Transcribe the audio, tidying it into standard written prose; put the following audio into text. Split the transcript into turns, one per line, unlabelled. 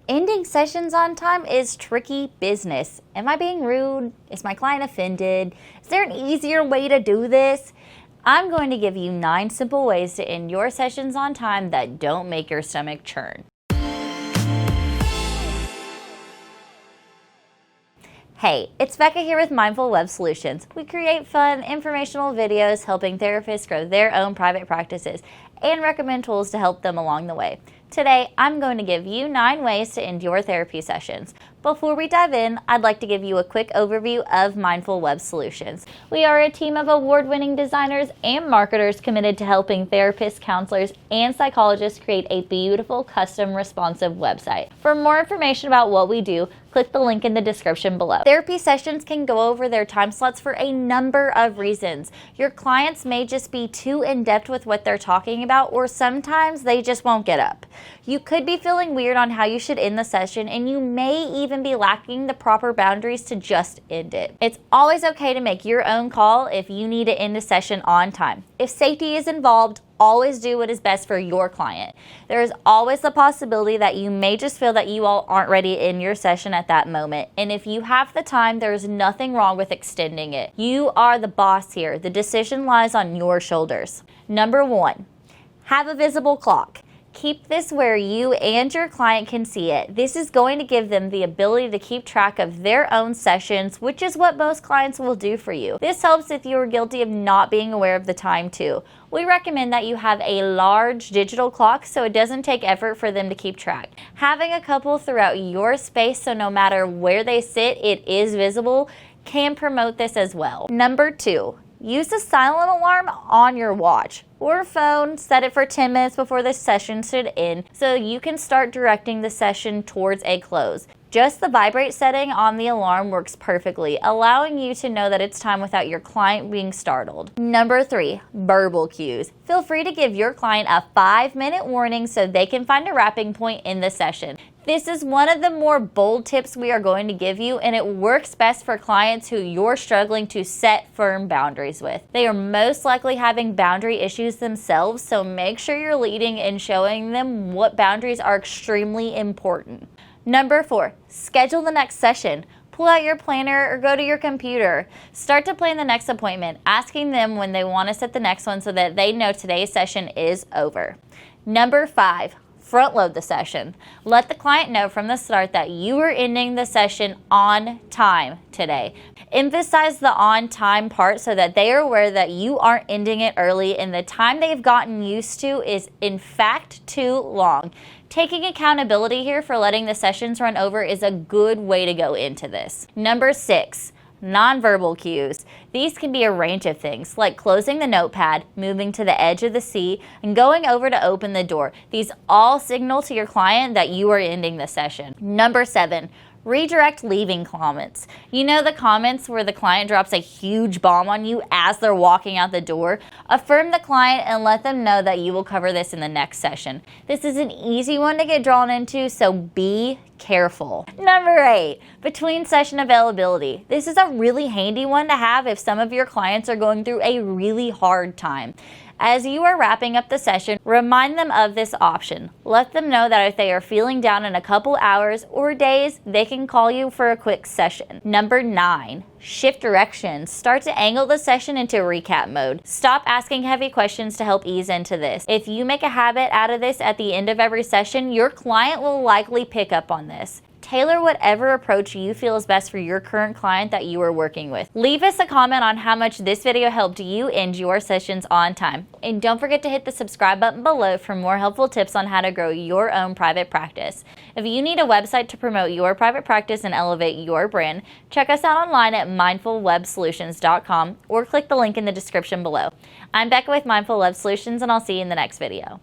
Ending sessions on time is tricky business. Am I being rude? Is my client offended? Is there an easier way to do this? I'm going to give you 9 simple ways to end your sessions on time that don't make your stomach churn. Hey, it's Becca here with Mindful Web Solutions. We create fun, informational videos helping therapists grow their own private practices and recommend tools to help them along the way. Today, I'm going to give you 9 ways to end your therapy sessions. Before we dive in, I'd like to give you a quick overview of Mindful Web Solutions. We are a team of award-winning designers and marketers committed to helping therapists, counselors, and psychologists create a beautiful, custom, responsive website. For more information about what we do, click the link in the description below. Therapy sessions can go over their time slots for a number of reasons. Your clients may just be too in-depth with what they're talking about, or sometimes they just won't get up. You could be feeling weird on how you should end the session, and you may even be lacking the proper boundaries to just end it. It's always okay to make your own call if you need to end a session on time. If safety is involved, always do what is best for your client. There is always the possibility that you may just feel that you all aren't ready in your session at that moment. And if you have the time, there is nothing wrong with extending it. You are the boss here. The decision lies on your shoulders. Number 1, have a visible clock. Keep this where you and your client can see it. This is going to give them the ability to keep track of their own sessions, which is what most clients will do for you. This helps if you are guilty of not being aware of the time too. We recommend that you have a large digital clock so it doesn't take effort for them to keep track. Having a couple throughout your space so no matter where they sit, it is visible, can promote this as well. Number 2, use a silent alarm on your watch or phone. Set it for 10 minutes before the session should end so you can start directing the session towards a close. Just the vibrate setting on the alarm works perfectly, allowing you to know that it's time without your client being startled. Number 3, verbal cues. Feel free to give your client a 5-minute warning so they can find a wrapping point in the session. This is one of the more bold tips we are going to give you, and it works best for clients who you're struggling to set firm boundaries with. They are most likely having boundary issues themselves, so make sure you're leading and showing them what boundaries are extremely important. Number 4, schedule the next session. Pull out your planner or go to your computer. Start to plan the next appointment, asking them when they want to set the next one so that they know today's session is over. Number 5, front load the session. Let the client know from the start that you are ending the session on time today. Emphasize the on time part so that they are aware that you aren't ending it early and the time they've gotten used to is in fact too long. Taking accountability here for letting the sessions run over is a good way to go into this. Number 6, nonverbal cues. These can be a range of things like closing the notepad, moving to the edge of the seat, and going over to open the door. These all signal to your client that you are ending the session. Number 7, redirect leaving comments. You know the comments where the client drops a huge bomb on you as they're walking out the door? Affirm the client and let them know that you will cover this in the next session. This is an easy one to get drawn into, so be careful. Number 8, between session availability. This is a really handy one to have if some of your clients are going through a really hard time. As you are wrapping up the session, remind them of this option. Let them know that if they are feeling down in a couple hours or days, they can call you for a quick session. Number 9, shift directions. Start to angle the session into recap mode. Stop asking heavy questions to help ease into this. If you make a habit out of this at the end of every session, your client will likely pick up on this. Tailor whatever approach you feel is best for your current client that you are working with. Leave us a comment on how much this video helped you end your sessions on time. And don't forget to hit the subscribe button below for more helpful tips on how to grow your own private practice. If you need a website to promote your private practice and elevate your brand, check us out online at mindfulwebsolutions.com or click the link in the description below. I'm Becca with Mindful Web Solutions, and I'll see you in the next video.